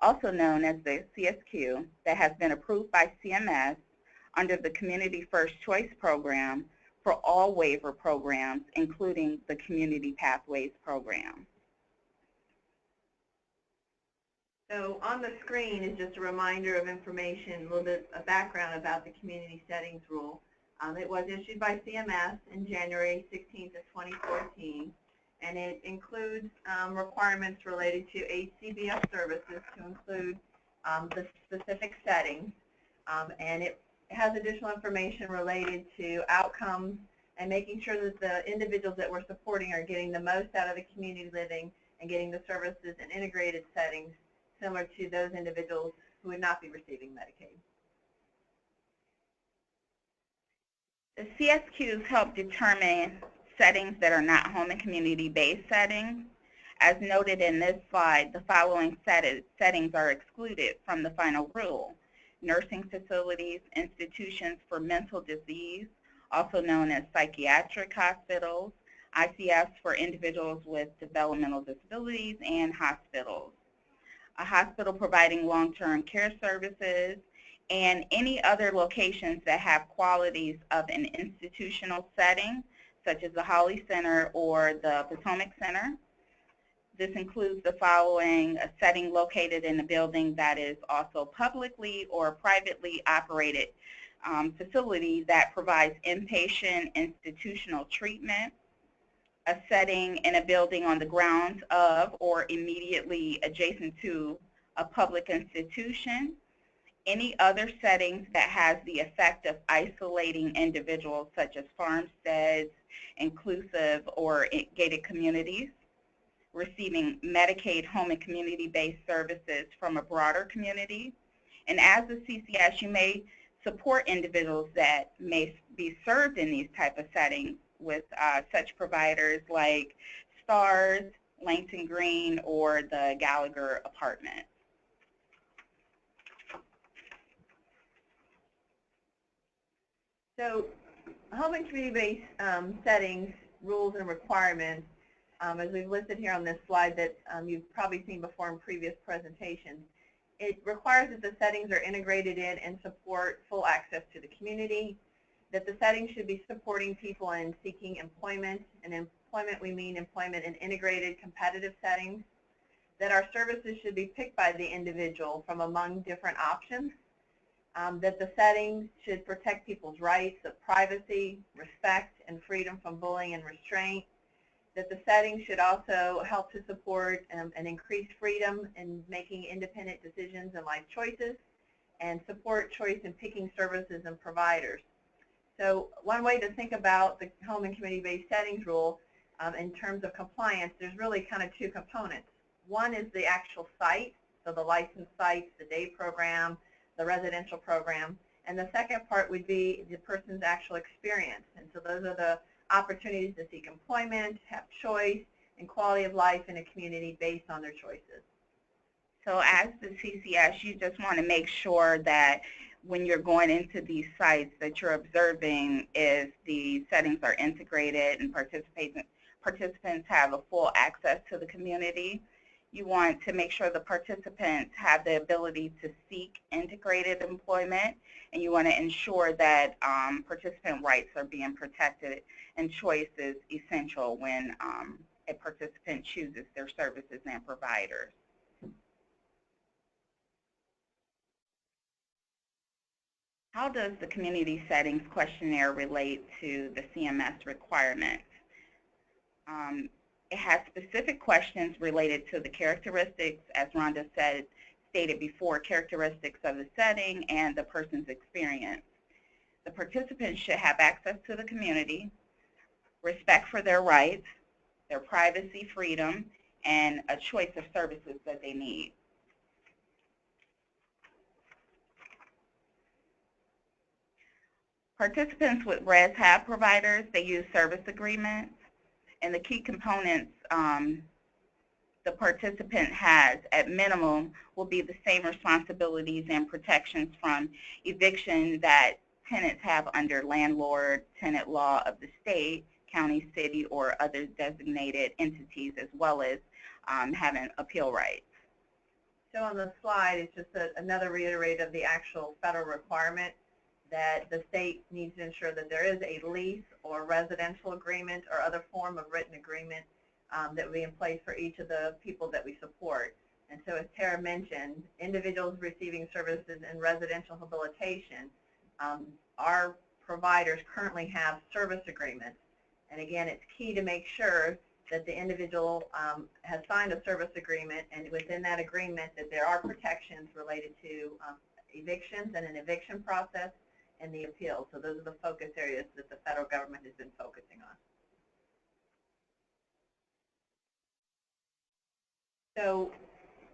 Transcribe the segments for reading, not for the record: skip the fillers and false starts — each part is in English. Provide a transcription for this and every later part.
also known as the CSQ, that has been approved by CMS under the Community First Choice Program for all waiver programs, including the Community Pathways Program. So on the screen is just a reminder of information, a little bit of background about the Community Settings Rule. It was issued by CMS in January 16th of 2014, and it includes requirements related to HCBS services to include the specific settings, and it has additional information related to outcomes and making sure that the individuals that we're supporting are getting the most out of the community living and getting the services in integrated settings similar to those individuals who would not be receiving Medicaid. The CSQs help determine settings that are not home and community-based settings. As noted in this slide, the following settings are excluded from the final rule: nursing facilities, institutions for mental disease, also known as psychiatric hospitals, ICFs for individuals with developmental disabilities, and hospitals. A hospital providing long-term care services, and any other locations that have qualities of an institutional setting, such as the Holly Center or the Potomac Center. This includes the following: a setting located in a building that is also publicly or privately operated facility that provides inpatient institutional treatment, a setting in a building on the grounds of or immediately adjacent to a public institution, any other settings that has the effect of isolating individuals such as farmsteads, inclusive or gated communities, receiving Medicaid home and community-based services from a broader community. And as a CCS, you may support individuals that may be served in these type of settings with such providers like STARS, Langston Green, or the Gallagher Apartment. So home and community-based settings, rules, and requirements, as we've listed here on this slide that you've probably seen before in previous presentations, it requires that the settings are integrated in and support full access to the community, that the settings should be supporting people in seeking employment, and employment we mean employment in integrated competitive settings, that our services should be picked by the individual from among different options, that the settings should protect people's rights of privacy, respect, and freedom from bullying and restraint, that the settings should also help to support an increased freedom in making independent decisions and life choices, and support choice in picking services and providers. So one way to think about the home and community-based settings rule in terms of compliance, there's really kind of two components. One is the actual site, so the licensed sites, the day program, the residential program, and the second part would be the person's actual experience. And so those are the opportunities to seek employment, have choice, and quality of life in a community based on their choices. So as the CCS, you just want to make sure that when you're going into these sites that you're observing is the settings are integrated and participants have a full access to the community. You want to make sure the participants have the ability to seek integrated employment, and you want to ensure that participant rights are being protected, and choice is essential when a participant chooses their services and providers. How does the Community Settings Questionnaire relate to the CMS requirements? It has specific questions related to the characteristics, as Rhonda stated before, characteristics of the setting and the person's experience. The participants should have access to the community, respect for their rights, their privacy, freedom, and a choice of services that they need. Participants with RES have providers. They use service agreements. And the key components the participant has at minimum will be the same responsibilities and protections from eviction that tenants have under landlord-tenant law of the state, county, city, or other designated entities, as well as having appeal rights. show on the slide is just another reiterate of the actual federal requirement that the state needs to ensure that there is a lease or residential agreement or other form of written agreement that will be in place for each of the people that we support. And so as Tara mentioned, individuals receiving services in residential habilitation, our providers currently have service agreements. And again, it's key to make sure that the individual has signed a service agreement, and within that agreement that there are protections related to evictions and an eviction process and the appeals. So those are the focus areas that the federal government has been focusing on. So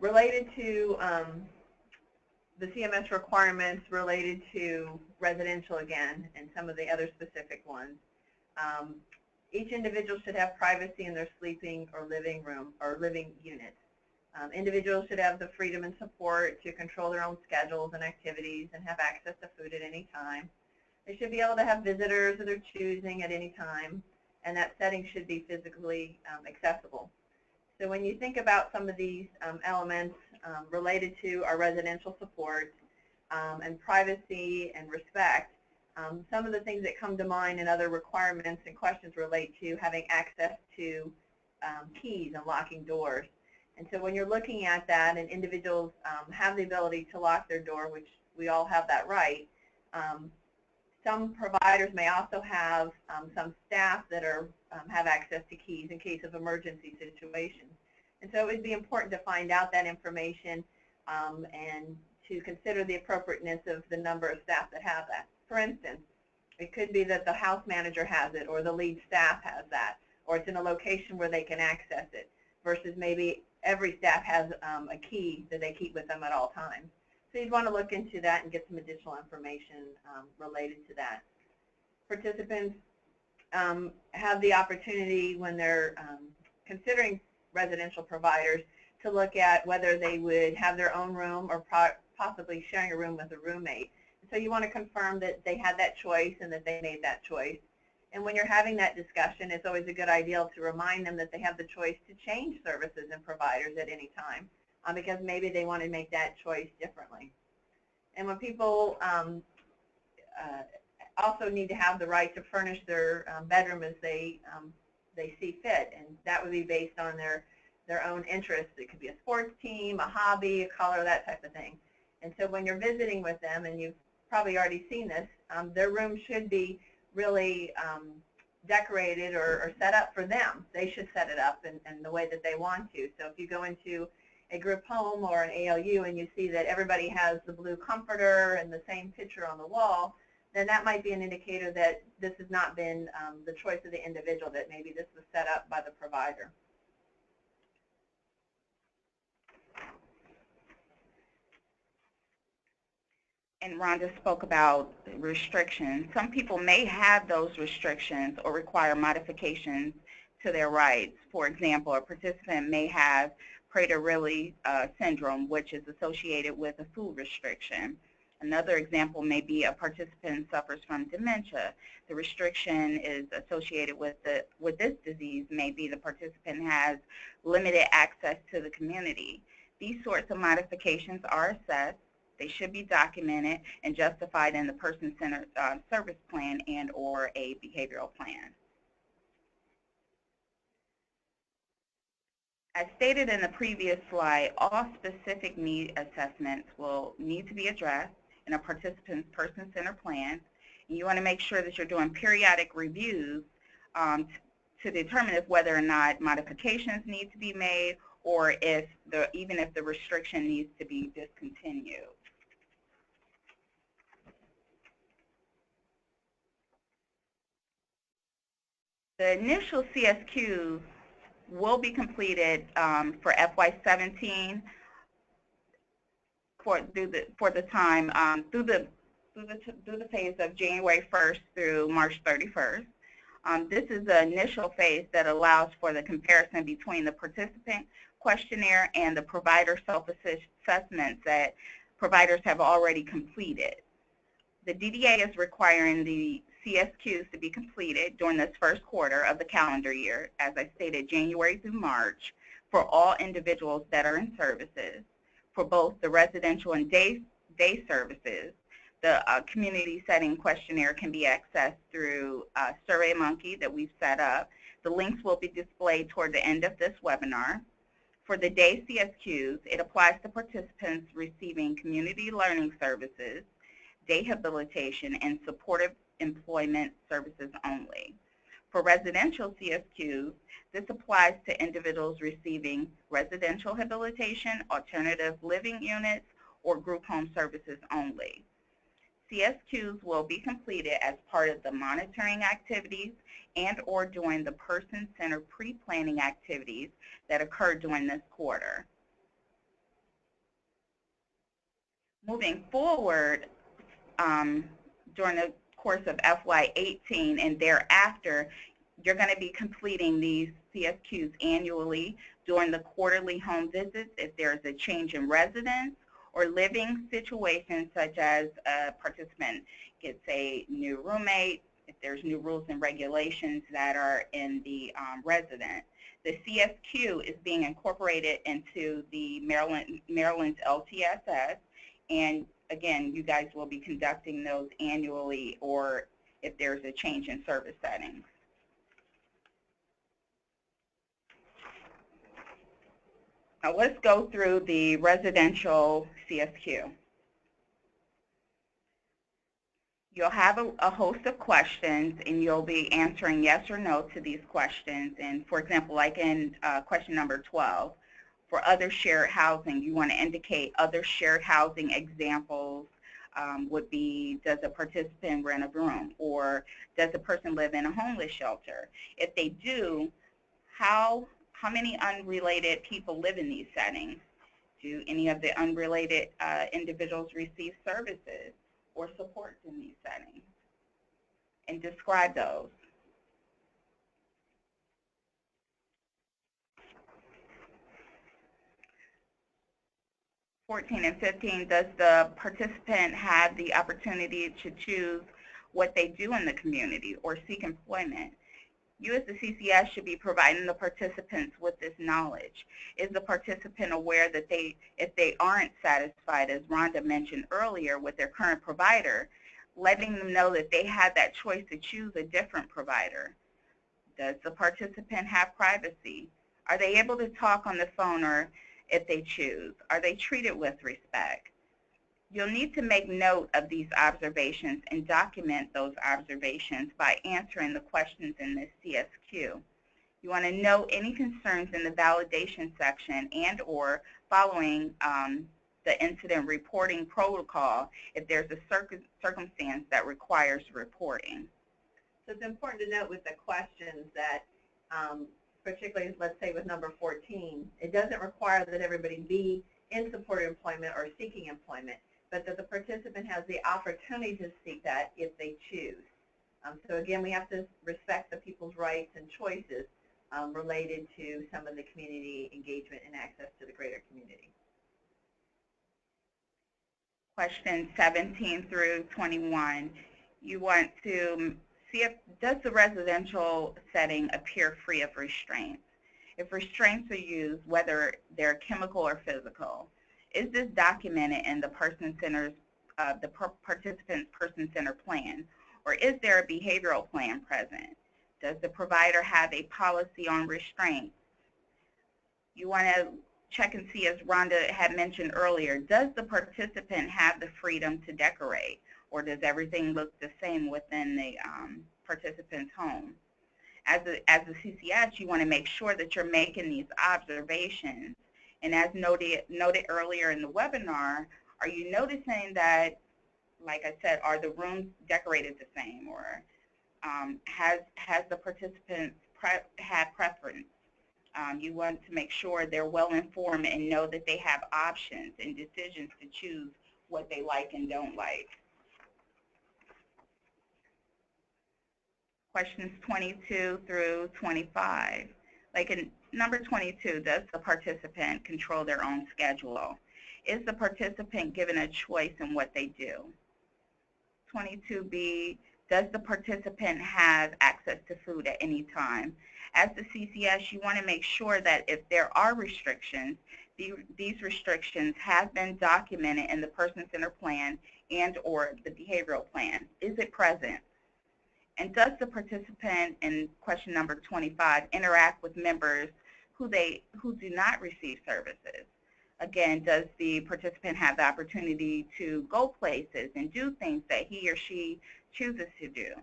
related to the CMS requirements related to residential again and some of the other specific ones, each individual should have privacy in their sleeping or living room or living unit. Individuals should have the freedom and support to control their own schedules and activities and have access to food at any time. They should be able to have visitors of their choosing at any time, and that setting should be physically accessible. So when you think about some of these elements related to our residential support and privacy and respect, some of the things that come to mind and other requirements and questions relate to having access to keys and locking doors. And so when you're looking at that and individuals have the ability to lock their door, which we all have that right, some providers may also have some staff that are have access to keys in case of emergency situations. And so it would be important to find out that information and to consider the appropriateness of the number of staff that have that. For instance, it could be that the house manager has it or the lead staff has that, or it's in a location where they can access it, versus maybe every staff has a key that they keep with them at all times. So you'd want to look into that and get some additional information related to that. Participants have the opportunity when they're considering residential providers to look at whether they would have their own room or possibly sharing a room with a roommate. So you want to confirm that they had that choice and that they made that choice. And when you're having that discussion, it's always a good idea to remind them that they have the choice to change services and providers at any time because maybe they want to make that choice differently. And when people also need to have the right to furnish their bedroom as they see fit, and that would be based on their own interests. It could be a sports team, a hobby, a color, that type of thing. And so when you're visiting with them, and you've probably already seen this, their room should be really decorated or set up for them. They should set it up in the way that they want to. So if you go into a group home or an ALU and you see that everybody has the blue comforter and the same picture on the wall, then that might be an indicator that this has not been the choice of the individual, that maybe this was set up by the provider. And Rhonda spoke about restrictions. Some people may have those restrictions or require modifications to their rights. For example, a participant may have Prader-Willi syndrome, which is associated with a food restriction. Another example may be a participant suffers from dementia. The restriction is associated with this disease may be the participant has limited access to the community. These sorts of modifications are assessed. They should be documented and justified in the person-centered service plan and or a behavioral plan. As stated in the previous slide, all specific need assessments will need to be addressed in a participant's person-centered plan. And you want to make sure that you're doing periodic reviews to determine if whether or not modifications need to be made or if even if the restriction needs to be discontinued. The initial CSQs will be completed for FY17 for the time through the phase of January 1st through March 31st. This is the initial phase that allows for the comparison between the participant questionnaire and the provider self-assessments that providers have already completed. The DDA is requiring the CSQs to be completed during this first quarter of the calendar year, as I stated, January through March, for all individuals that are in services. For both the residential and day services, the community setting questionnaire can be accessed through SurveyMonkey that we've set up. The links will be displayed toward the end of this webinar. For the day CSQs, it applies to participants receiving community learning services, day habilitation, and supportive employment services only. For residential CSQs, this applies to individuals receiving residential habilitation, alternative living units, or group home services only. CSQs will be completed as part of the monitoring activities and or during the person-centered pre-planning activities that occur during this quarter. Moving forward, during the course of FY18 and thereafter, you're going to be completing these CSQs annually during the quarterly home visits if there's a change in residence or living situations, such as a participant gets a new roommate, if there's new rules and regulations that are in the resident. The CSQ is being incorporated into the Maryland's LTSS, and again, you guys will be conducting those annually or if there's a change in service settings. Now let's go through the residential CSQ. You'll have a host of questions, and you'll be answering yes or no to these questions. And for example, like in question number 12, for other shared housing, you want to indicate other shared housing examples would be, does a participant rent a room, or does a person live in a homeless shelter? If they do, how many unrelated people live in these settings? Do any of the unrelated individuals receive services or supports in these settings? And describe those. (14) and 15, does the participant have the opportunity to choose what they do in the community or seek employment? You as the CCS should be providing the participants with this knowledge. Is the participant aware that if they aren't satisfied, as Rhonda mentioned earlier, with their current provider, letting them know that they have that choice to choose a different provider? Does the participant have privacy? Are they able to talk on the phone, or if they choose? Are they treated with respect? You'll need to make note of these observations and document those observations by answering the questions in this CSQ. You want to note any concerns in the validation section and or following the incident reporting protocol if there's a circumstance that requires reporting. So it's important to note with the questions that, particularly, let's say with number 14, it doesn't require that everybody be in supported employment or seeking employment, but that the participant has the opportunity to seek that if they choose. So again, we have to respect the people's rights and choices related to some of the community engagement and access to the greater community. Questions 17 through 21. You want to see if, does the residential setting appear free of restraints? If restraints are used, whether they're chemical or physical, is this documented in the participant's person-centered plan, or is there a behavioral plan present? Does the provider have a policy on restraints? You want to check and see, as Rhonda had mentioned earlier, does the participant have the freedom to decorate, or does everything look the same within the participant's home? As a CCS, you want to make sure that you're making these observations. And as noted earlier in the webinar, are you noticing that, like I said, are the rooms decorated the same, or has the participant had preference? You want to make sure they're well informed and know that they have options and decisions to choose what they like and don't like. Questions 22 through 25. Like in number 22, does the participant control their own schedule? Is the participant given a choice in what they do? 22B, does the participant have access to food at any time? As the CCS, you want to make sure that if there are restrictions, these restrictions have been documented in the person-centered plan and or the behavioral plan. Is it present? And does the participant in question number 25 interact with members who do not receive services? Again, does the participant have the opportunity to go places and do things that he or she chooses to do?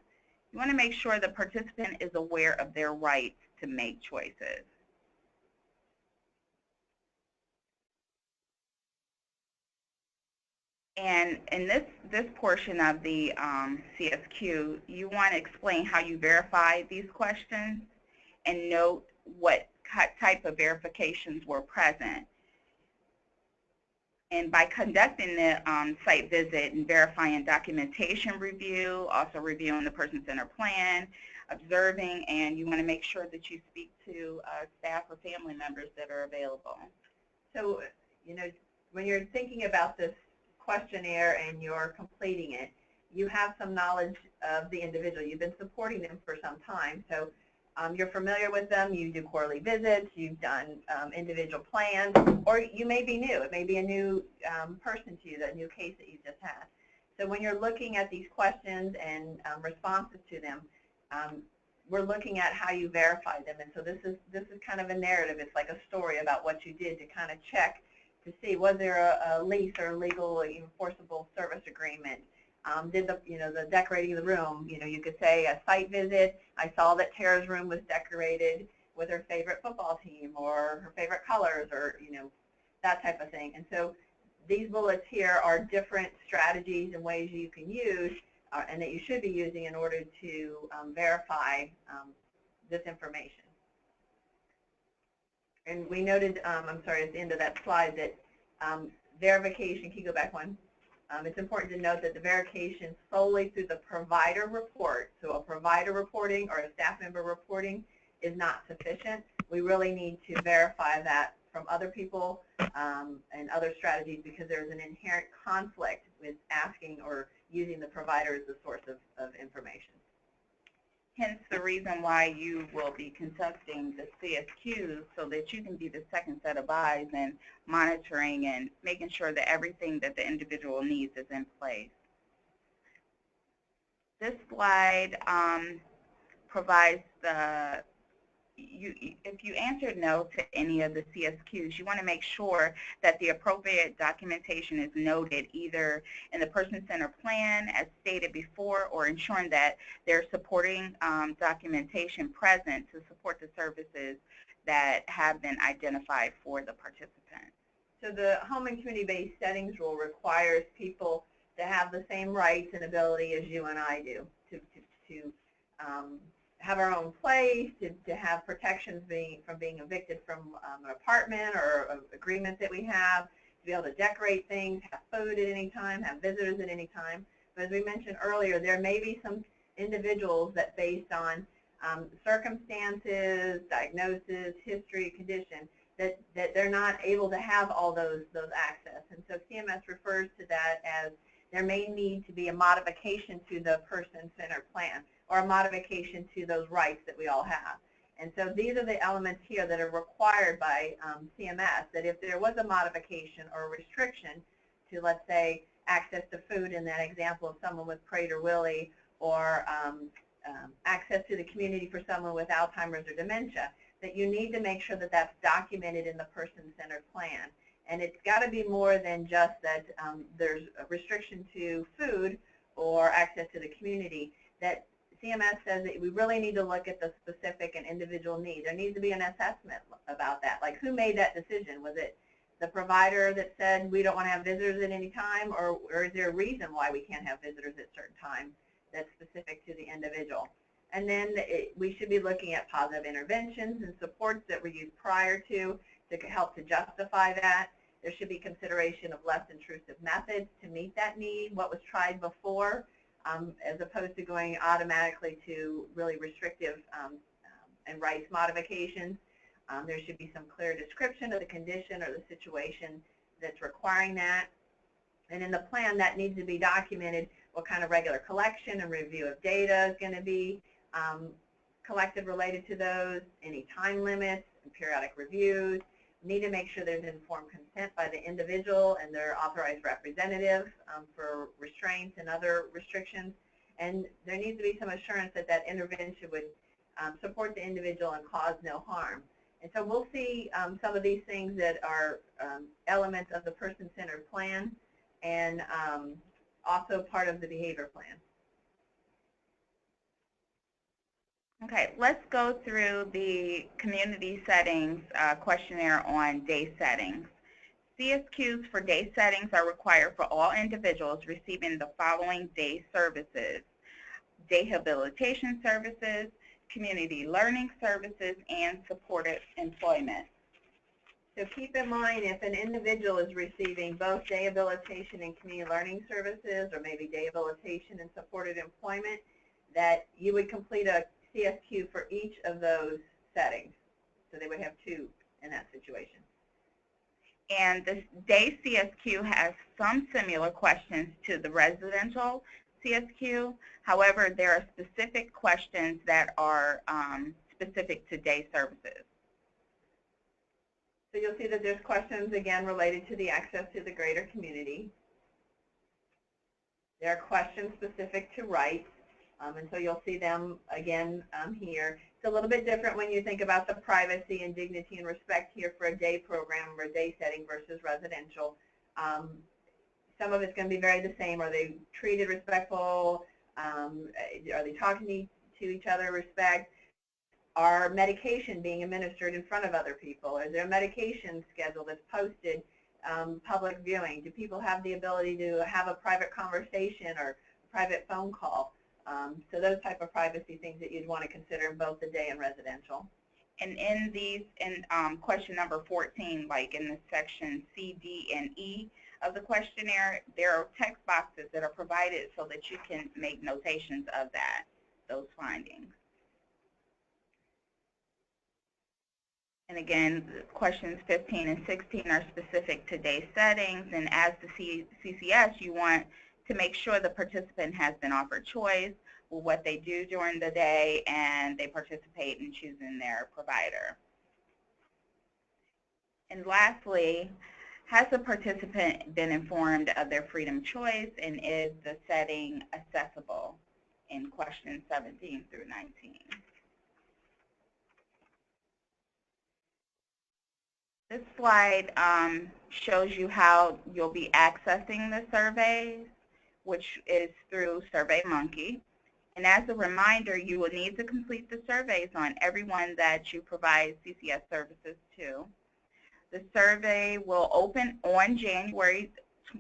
You want to make sure the participant is aware of their rights to make choices. And in this portion of the CSQ, you want to explain how you verify these questions and note what type of verifications were present. And by conducting the site visit and verifying documentation review, also reviewing the person-centered plan, observing, and you want to make sure that you speak to staff or family members that are available. So, you know, when you're thinking about this questionnaire and you're completing it, you have some knowledge of the individual. You've been supporting them for some time, so you're familiar with them. You do quarterly visits, you've done individual plans, or you may be new. It may be a new person to you, a new case that you just had. So when you're looking at these questions and responses to them, we're looking at how you verify them. And so this is kind of a narrative. It's like a story about what you did to kind of check to see, was there a lease or a legal enforceable service agreement? Did the decorating of the room, you could say a site visit, I saw that Tara's room was decorated with her favorite football team or her favorite colors, or that type of thing. And so these bullets here are different strategies and ways you can use and that you should be using in order to verify this information. And we noted, I'm sorry, at the end of that slide that verification, can you go back one? It's important to note that the verification solely through the provider report, so a provider reporting or a staff member reporting, is not sufficient. We really need to verify that from other people and other strategies, because there's an inherent conflict with asking or using the provider as the source of information. Hence the reason why you will be conducting the CSQs, so that you can be the second set of eyes and monitoring and making sure that everything that the individual needs is in place. This slide provides the, if you answered no to any of the CSQs, you want to make sure that the appropriate documentation is noted either in the person-centered plan as stated before, or ensuring that there's supporting documentation present to support the services that have been identified for the participant. So the home and community-based settings rule requires people to have the same rights and ability as you and I do to have our own place, to have protections from being evicted from an apartment or agreements that we have, to be able to decorate things, have food at any time, have visitors at any time. But as we mentioned earlier, there may be some individuals that, based on circumstances, diagnosis, history, condition, that they're not able to have all those access. And so CMS refers to that as there may need to be a modification to the person-centered plan, or a modification to those rights that we all have. And so these are the elements here that are required by CMS, that if there was a modification or a restriction to, let's say, access to food in that example of someone with Prader-Willi, or access to the community for someone with Alzheimer's or dementia, that you need to make sure that that's documented in the person-centered plan. And it's got to be more than just that there's a restriction to food or access to the community. That CMS says that we really need to look at the specific and individual need. There needs to be an assessment about that. Like, who made that decision? Was it the provider that said we don't want to have visitors at any time, or is there a reason why we can't have visitors at certain times that's specific to the individual? And then we should be looking at positive interventions and supports that were used prior to help to justify that. There should be consideration of less intrusive methods to meet that need, what was tried before, as opposed to going automatically to really restrictive and rights modifications. There should be some clear description of the condition or the situation that's requiring that. And in the plan, that needs to be documented, what kind of regular collection and review of data is going to be collected related to those, any time limits and periodic reviews. need to make sure there's informed consent by the individual and their authorized representative for restraints and other restrictions. And there needs to be some assurance that that intervention would support the individual and cause no harm. And so we'll see some of these things that are elements of the person-centered plan and also part of the behavior plan. Okay, let's go through the community settings questionnaire on day settings. CSQs for day settings are required for all individuals receiving the following day services: day habilitation services, community learning services, and supported employment. So keep in mind, if an individual is receiving both day habilitation and community learning services, or maybe day habilitation and supported employment, that you would complete a CSQ for each of those settings. So they would have two in that situation. And the day CSQ has some similar questions to the residential CSQ. However, there are specific questions that are specific to day services. So you'll see that there's questions, again, related to the access to the greater community. There are questions specific to rights, and so you'll see them again here. It's a little bit different when you think about the privacy and dignity and respect here for a day program or a day setting versus residential. Some of it's going to be very the same. Are they treated respectful? Are they talking to each other respect? Are medication being administered in front of other people? Is there a medication schedule that's posted public viewing? Do people have the ability to have a private conversation or a private phone call? So those type of privacy things that you'd want to consider in both the day and residential. And in these, in question number 14, like in the section C, D, and E of the questionnaire, there are text boxes that are provided so that you can make notations of that, those findings. And again, questions 15 and 16 are specific to day settings, and as the CCS, you want to make sure the participant has been offered choice with what they do during the day, and they participate in choosing their provider. And lastly, has the participant been informed of their freedom choice, and is the setting accessible in questions 17 through 19? This slide shows you how you'll be accessing the surveys, which is through SurveyMonkey. And as a reminder, you will need to complete the surveys on everyone that you provide CCS services to. The survey will open on January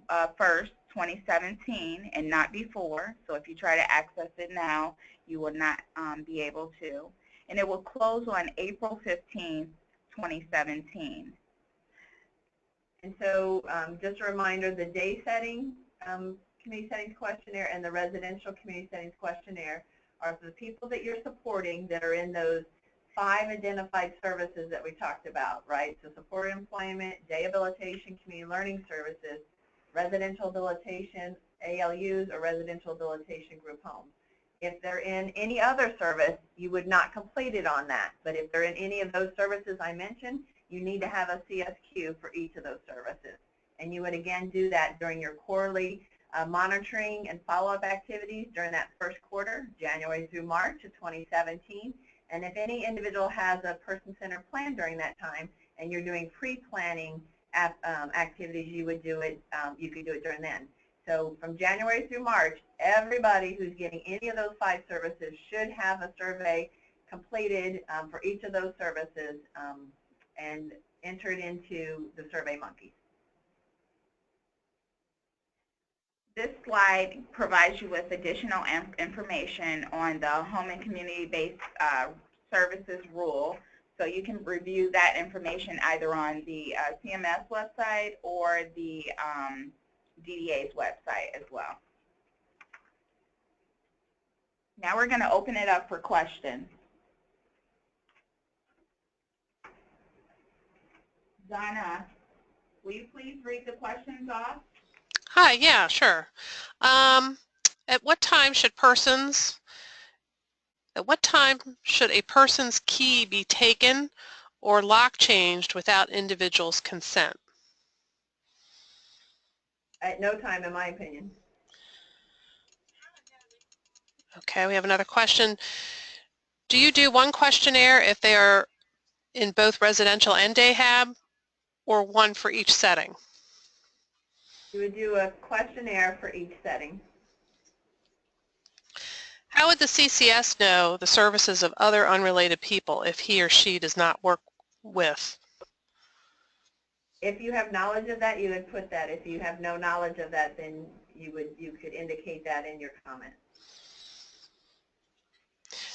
1st, 2017, and not before. So if you try to access it now, you will not be able to. And it will close on April 15th, 2017. And so just a reminder, the day setting community settings questionnaire and the residential community settings questionnaire are for the people that you're supporting that are in those 5 identified services that we talked about, right? So supported employment, day habilitation, community learning services, residential habilitation, ALUs, or residential habilitation group homes. If they're in any other service, you would not complete it on that. But if they're in any of those services I mentioned, you need to have a CSQ for each of those services. And you would again do that during your quarterly monitoring and follow-up activities during that first quarter, January through March of 2017. And if any individual has a person-centered plan during that time and you're doing pre-planning activities, you would do it, you could do it during then. So from January through March, everybody who's getting any of those 5 services should have a survey completed for each of those services and entered into the SurveyMonkey. This slide provides you with additional information on the home and community-based services rule. So you can review that information either on the CMS website or the DDA's website as well. Now we're going to open it up for questions. Donna, will you please read the questions off? Hi, yeah, sure. At what time should a person's key be taken or lock changed without individual's consent? At no time, in my opinion. Okay, we have another question. Do you do one questionnaire if they are in both residential and day hab, or one for each setting? You would do a questionnaire for each setting. How would the CCS know the services of other unrelated people if he or she does not work with? If you have knowledge of that, you would put that. If you have no knowledge of that, then you could indicate that in your comment.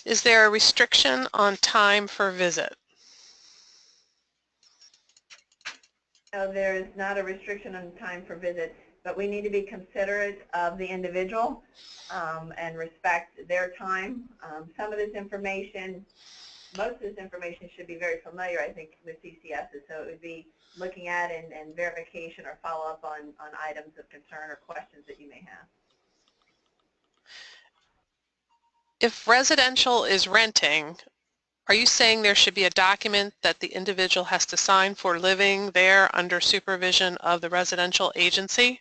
Is there a restriction on time for visit? No, there is not a restriction on time for visit, but we need to be considerate of the individual and respect their time. Some of this information, most of this information should be very familiar, I think, with CCSs, so it would be looking at and verification or follow-up on items of concern or questions that you may have. If residential is renting, are you saying there should be a document that the individual has to sign for living there under supervision of the residential agency?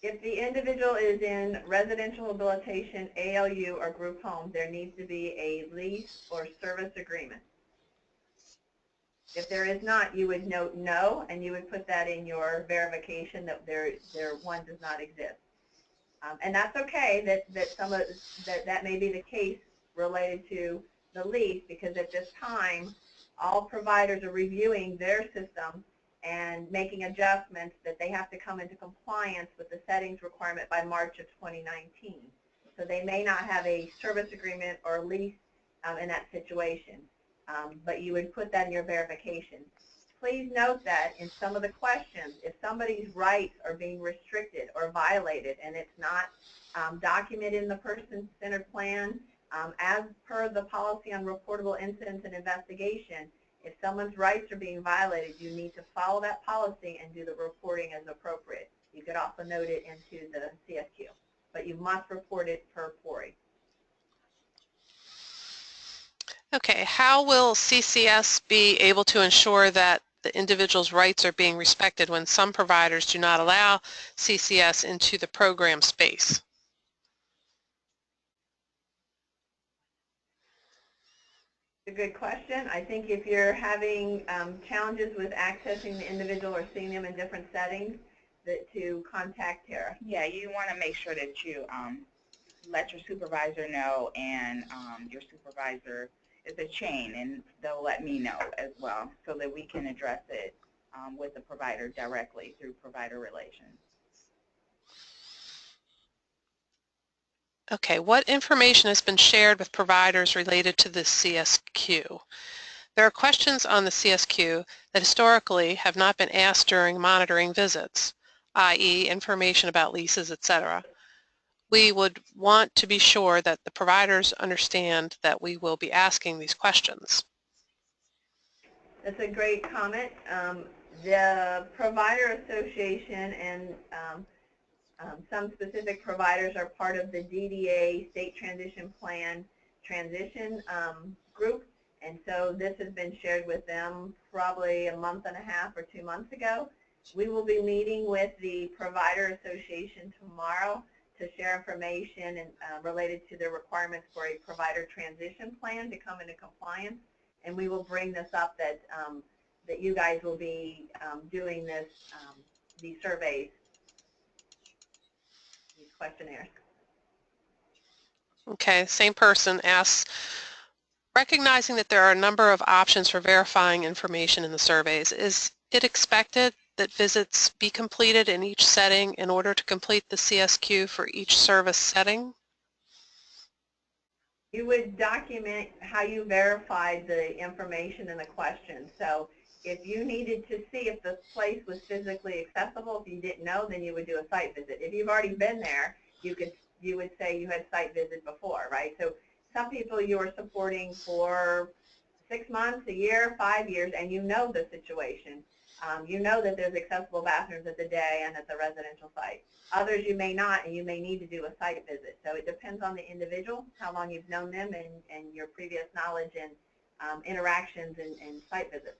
If the individual is in residential habilitation, ALU, or group home, there needs to be a lease or service agreement. If there is not, you would note no, and you would put that in your verification that one does not exist. And that's okay that may be the case related to the lease, because at this time, all providers are reviewing their system and making adjustments that they have to come into compliance with the settings requirement by March of 2019. So they may not have a service agreement or lease in that situation, but you would put that in your verification. Please note that in some of the questions, if somebody's rights are being restricted or violated and it's not documented in the person-centered plan, as per the policy on reportable incidents and investigation, if someone's rights are being violated, you need to follow that policy and do the reporting as appropriate. You could also note it into the CSQ, but you must report it per quarry. Okay, how will CCS be able to ensure that the individual's rights are being respected when some providers do not allow CCS into the program space? A good question. I think if you're having challenges with accessing the individual or seeing them in different settings, to contact Tara. Yeah, you want to make sure that you let your supervisor know, and your supervisor is a chain, and they'll let me know as well, so that we can address it with the provider directly through provider relations. Okay, what information has been shared with providers related to the CSQ? There are questions on the CSQ that historically have not been asked during monitoring visits, i.e. information about leases, etc. We would want to be sure that the providers understand that we will be asking these questions. That's a great comment. The Provider Association and some specific providers are part of the DDA State Transition Plan transition group, and so this has been shared with them probably a month and a half or 2 months ago. We will be meeting with the Provider Association tomorrow to share information and related to their requirements for a provider transition plan to come into compliance, and we will bring this up that that you guys will be doing this these surveys, these questionnaires. Okay, same person asks, recognizing that there are a number of options for verifying information in the surveys, is it expected that visits be completed in each setting in order to complete the CSQ for each service setting? You would document how you verified the information in the question. So if you needed to see if the place was physically accessible, if you didn't know, then you would do a site visit. If you've already been there, you would say you had site visit before, right? So some people you are supporting for 6 months, a year, 5 years, and you know the situation. You know that there's accessible bathrooms at the day and at the residential site. Others you may not, and you may need to do a site visit. So it depends on the individual, how long you've known them, and your previous knowledge and interactions and site visits.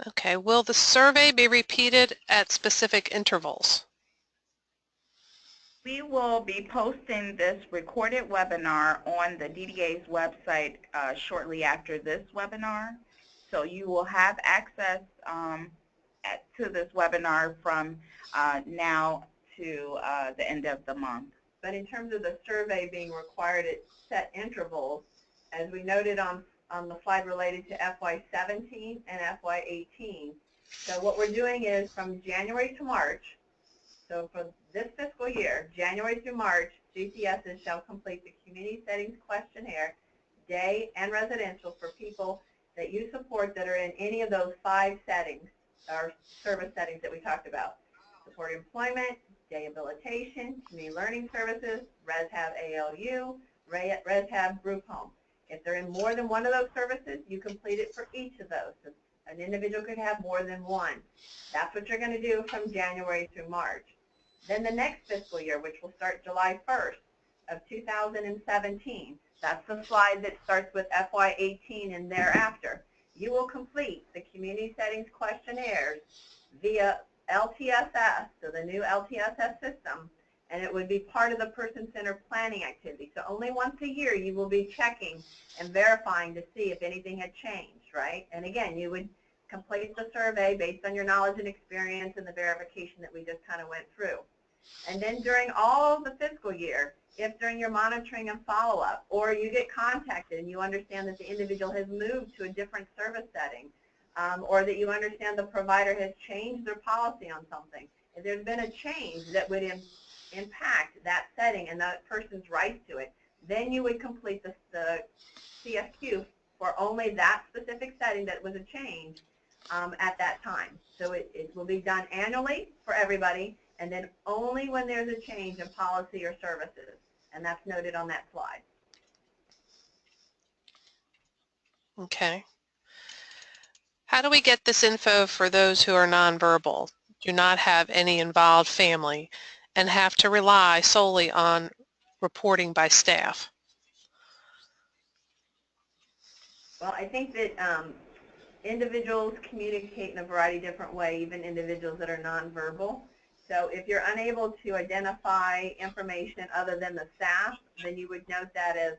Okay. Will the survey be repeated at specific intervals? We will be posting this recorded webinar on the DDA's website shortly after this webinar. So you will have access to this webinar from now to the end of the month. But in terms of the survey being required at set intervals, as we noted on the slide related to FY17 and FY18, so what we're doing is from January to March, so for this fiscal year, January through March, GCSs shall complete the Community Settings Questionnaire, day and residential, for people that you support that are in any of those 5 settings, or service settings that we talked about. Support employment, day habilitation, community learning services, ResHab ALU, ResHab group home. If they're in more than one of those services, you complete it for each of those. So an individual could have more than one. That's what you're going to do from January through March. Then the next fiscal year, which will start July 1st of 2017, that's the slide that starts with FY18 and thereafter. You will complete the Community Settings Questionnaires via LTSS, so the new LTSS system, and it would be part of the person-centered planning activity. So only once a year you will be checking and verifying to see if anything had changed, right? And again, you would complete the survey based on your knowledge and experience and the verification that we just kind of went through. And then during all of the fiscal year, if during your monitoring and follow-up, or you get contacted and you understand that the individual has moved to a different service setting, or that you understand the provider has changed their policy on something, if there's been a change that would impact that setting and that person's rights to it, then you would complete the CSQ for only that specific setting that was a change at that time. So it will be done annually for everybody, and then only when there's a change in policy or services, and that's noted on that slide. Okay. How do we get this info for those who are nonverbal, do not have any involved family, and have to rely solely on reporting by staff? Well, I think that individuals communicate in a variety of different ways, even individuals that are nonverbal. So if you're unable to identify information other than the staff, then you would note that as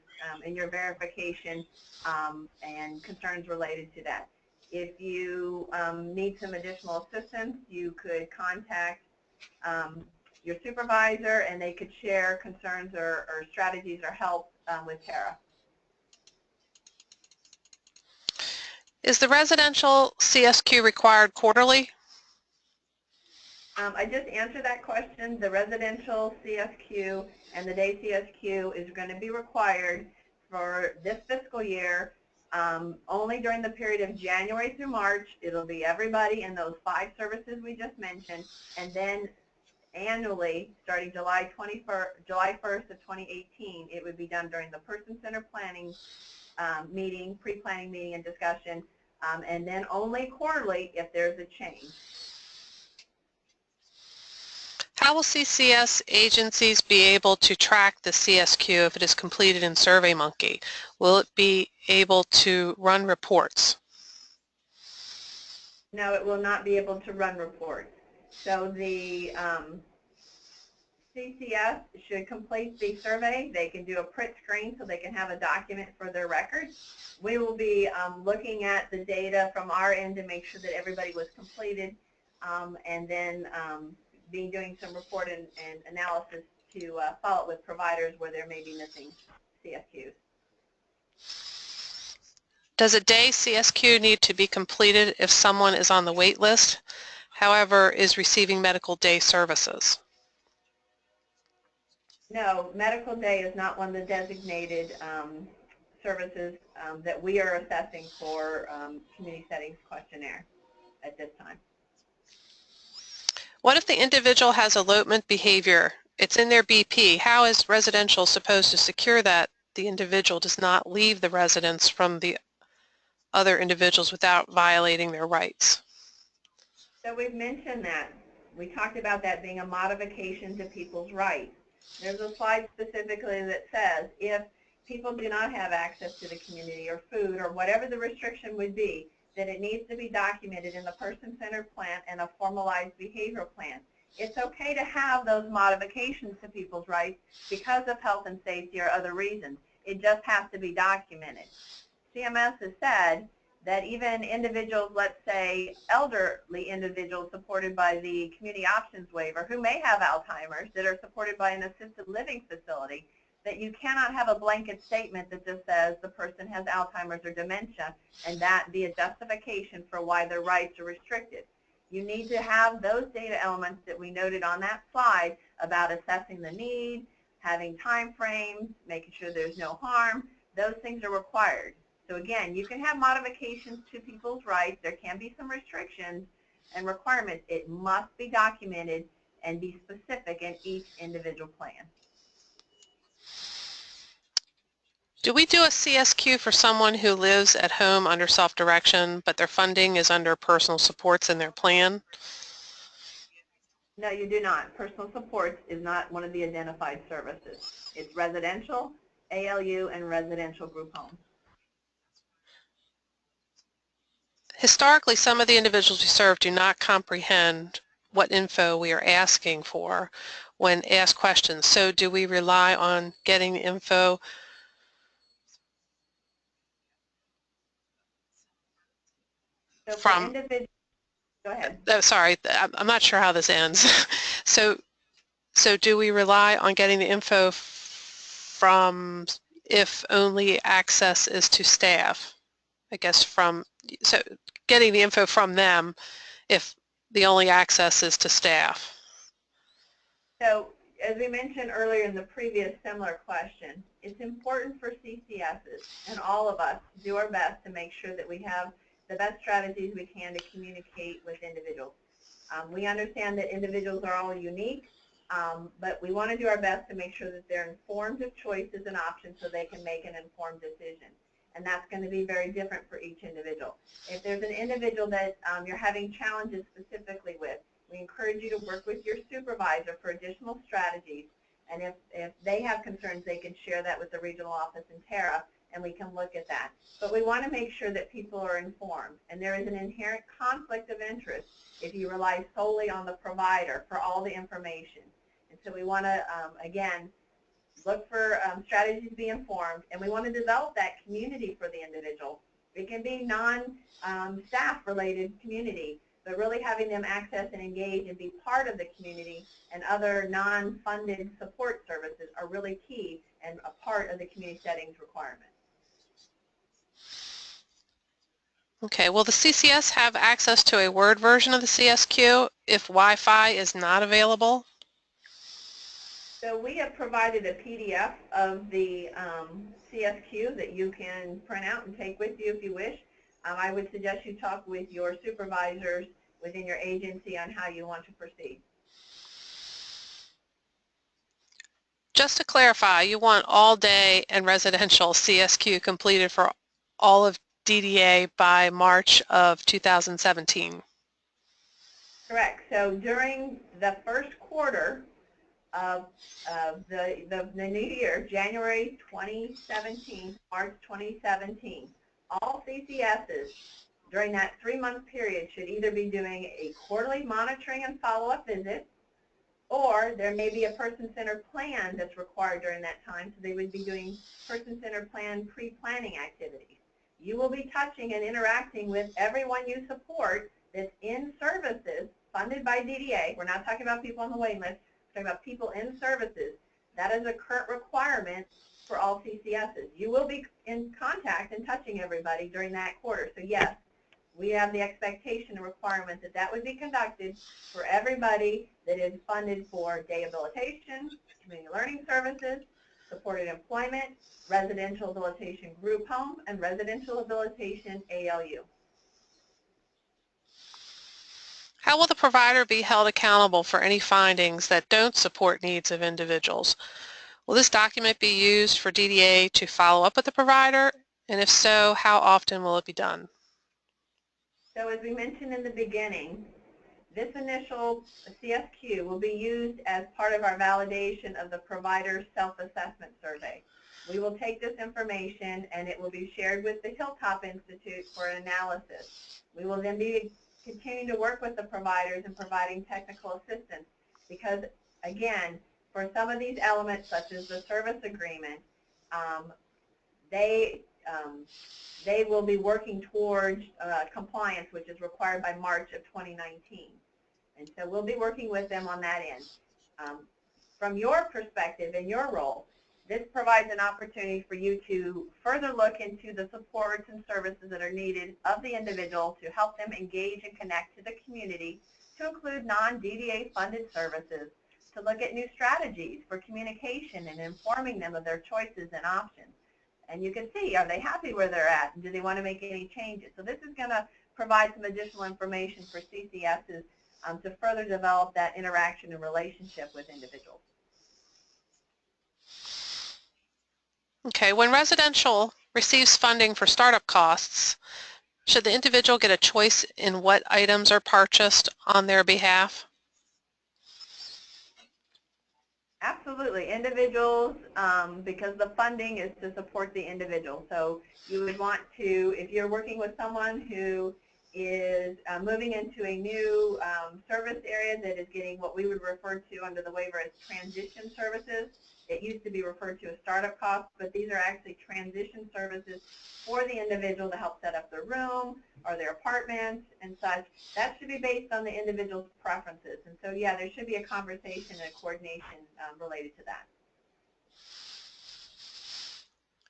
in your verification and concerns related to that. If you need some additional assistance, you could contact your supervisor, and they could share concerns or strategies or help with Tara. Is the residential CSQ required quarterly? I just answered that question. The residential CSQ and the day CSQ is going to be required for this fiscal year only during the period of January through March. It'll be everybody in those 5 services we just mentioned, and then annually, starting July 1st of 2018, it would be done during the person-centered planning meeting, pre-planning meeting and discussion, and then only quarterly if there's a change. How will CCS agencies be able to track the CSQ if it is completed in SurveyMonkey? Will it be able to run reports? No, it will not be able to run reports. So the CCS should complete the survey. They can do a print screen so they can have a document for their records. We will be looking at the data from our end to make sure that everybody was completed, and then doing some report and analysis to follow up with providers where there may be missing CSQs. Does a day CSQ need to be completed if someone is on the wait list, however, is receiving medical day services? No, medical day is not one of the designated services that we are assessing for Community Settings Questionnaire at this time. What if the individual has elopement behavior? It's in their BP. How is residential supposed to secure that the individual does not leave the residence from the other individuals without violating their rights? So we've mentioned that. We talked about that being a modification to people's rights. There's a slide specifically that says if people do not have access to the community or food or whatever the restriction would be, that it needs to be documented in the person-centered plan and a formalized behavioral plan. It's okay to have those modifications to people's rights because of health and safety or other reasons. It just has to be documented. CMS has said that even individuals, let's say elderly individuals supported by the community options waiver who may have Alzheimer's that are supported by an assisted living facility, that you cannot have a blanket statement that just says the person has Alzheimer's or dementia and that be a justification for why their rights are restricted. You need to have those data elements that we noted on that slide about assessing the need, having time frames, making sure there's no harm. Those things are required. So again, you can have modifications to people's rights. There can be some restrictions and requirements. It must be documented and be specific in each individual plan. Do we do a CSQ for someone who lives at home under self-direction, but their funding is under personal supports in their plan? No, you do not. Personal supports is not one of the identified services. It's residential, ALU, and residential group homes. Historically, some of the individuals we serve do not comprehend what info we are asking for when asked questions. So do we rely on getting the info So for from, individuals, go ahead. sorry, I'm not sure how this ends. So do we rely on getting the info from if only access is to staff? I guess so getting the info from them if the only access is to staff. So as we mentioned earlier in the previous similar question, it's important for CCSs and all of us to do our best to make sure that we have the best strategies we can to communicate with individuals. We understand that individuals are all unique, but we want to do our best to make sure that they're informed of choices and options so they can make an informed decision. And that's going to be very different for each individual. If there's an individual that you're having challenges specifically with, we encourage you to work with your supervisor for additional strategies. And if they have concerns, they can share that with the regional office in Terra, and we can look at that. But we want to make sure that people are informed. And there is an inherent conflict of interest if you rely solely on the provider for all the information. And so we want to, again, look for strategies to be informed, and we want to develop that community for the individual. It can be non-staff related community, but really having them access and engage and be part of the community and other non-funded support services are really key and a part of the community settings requirement. Okay, will the CCS have access to a Word version of the CSQ if Wi-Fi is not available? So we have provided a PDF of the CSQ that you can print out and take with you if you wish. I would suggest you talk with your supervisors within your agency on how you want to proceed. Just to clarify, you want all day and residential CSQ completed for all of DDA by March of 2017. Correct. So during the first quarter of the new year, January 2017, March 2017, all CCSs during that 3-month period should either be doing a quarterly monitoring and follow-up visit, or there may be a person-centered plan that's required during that time, so they would be doing person-centered plan pre-planning activities. You will be touching and interacting with everyone you support that's in services funded by DDA. We're not talking about people on the waiting list. We're talking about people in services. That is a current requirement for all CCSs. You will be in contact and touching everybody during that quarter. So yes, we have the expectation and requirement that that would be conducted for everybody that is funded for day habilitation, community learning services, supported employment, residential habilitation group home, and residential habilitation ALU. How will the provider be held accountable for any findings that don't support needs of individuals? Will this document be used for DDA to follow up with the provider? And if so, how often will it be done? So as we mentioned in the beginning, this initial CSQ will be used as part of our validation of the provider self-assessment survey. We will take this information and it will be shared with the Hilltop Institute for analysis. We will then be continuing to work with the providers and providing technical assistance because, again, for some of these elements, such as the service agreement, they will be working towards compliance, which is required by March of 2019. And so we'll be working with them on that end. From your perspective and your role, this provides an opportunity for you to further look into the supports and services that are needed of the individual to help them engage and connect to the community, to include non-DDA funded services, to look at new strategies for communication and informing them of their choices and options. And you can see, are they happy where they're at, and do they want to make any changes? So this is going to provide some additional information for CCSs to further develop that interaction and relationship with individuals. Okay, when residential receives funding for startup costs, should the individual get a choice in what items are purchased on their behalf? Absolutely. Individuals, because the funding is to support the individual. So you would want to, if you're working with someone who is moving into a new service area that is getting what we would refer to under the waiver as transition services. It used to be referred to as startup costs, but these are actually transition services for the individual to help set up their room or their apartment and such. That should be based on the individual's preferences. And so, yeah, there should be a conversation and a coordination related to that.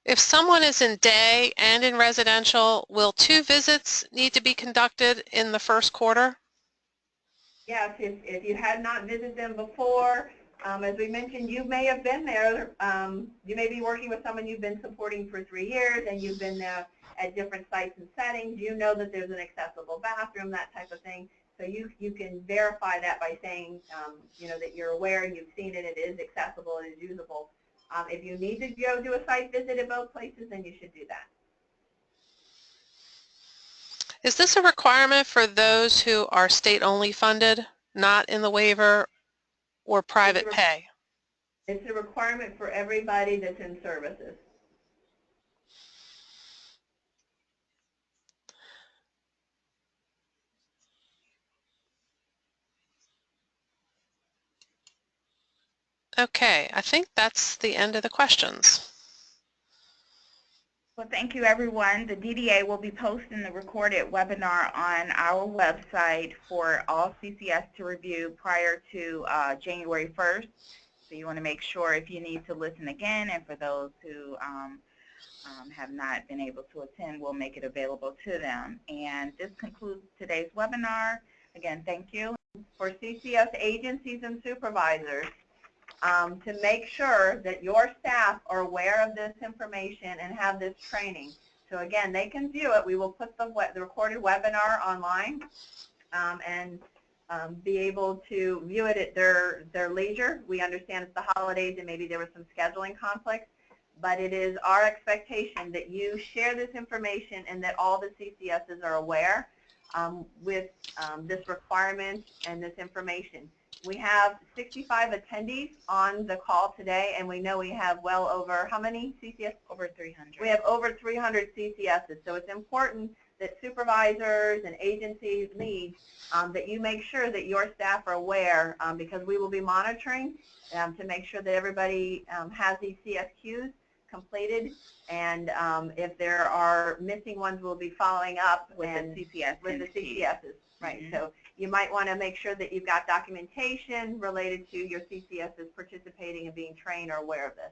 If someone is in day and in residential, will 2 visits need to be conducted in the first quarter? Yes, if you had not visited them before, as we mentioned, you may have been there. You may be working with someone you've been supporting for 3 years, and you've been there at different sites and settings. You know that there's an accessible bathroom, that type of thing. So you can verify that by saying, you know, that you're aware and you've seen it, it is accessible, it is usable. If you need to go do a site visit at both places, then you should do that. Is this a requirement for those who are state-only funded, not in the waiver, or private pay? It's a requirement for everybody that's in services. Okay, I think that's the end of the questions. Well, thank you, everyone. The DDA will be posting the recorded webinar on our website for all CCS to review prior to January 1st. So you want to make sure if you need to listen again, and for those who have not been able to attend, we'll make it available to them. And this concludes today's webinar. Again, thank you. For CCS agencies and supervisors, to make sure that your staff are aware of this information and have this training. So again, they can view it. We will put the recorded webinar online and be able to view it at their leisure. We understand it's the holidays and maybe there was some scheduling conflicts, but it is our expectation that you share this information and that all the CCSs are aware with this requirement and this information. We have 65 attendees on the call today, and we know we have well over, how many CCS? Over 300. We have over 300 CCSs, so it's important that supervisors and agencies lead that you make sure that your staff are aware because we will be monitoring to make sure that everybody has these CSQs completed, and if there are missing ones, we'll be following up with the CCSs. Right. Mm-hmm. So you might want to make sure that you've got documentation related to your CCSs participating and being trained or aware of this.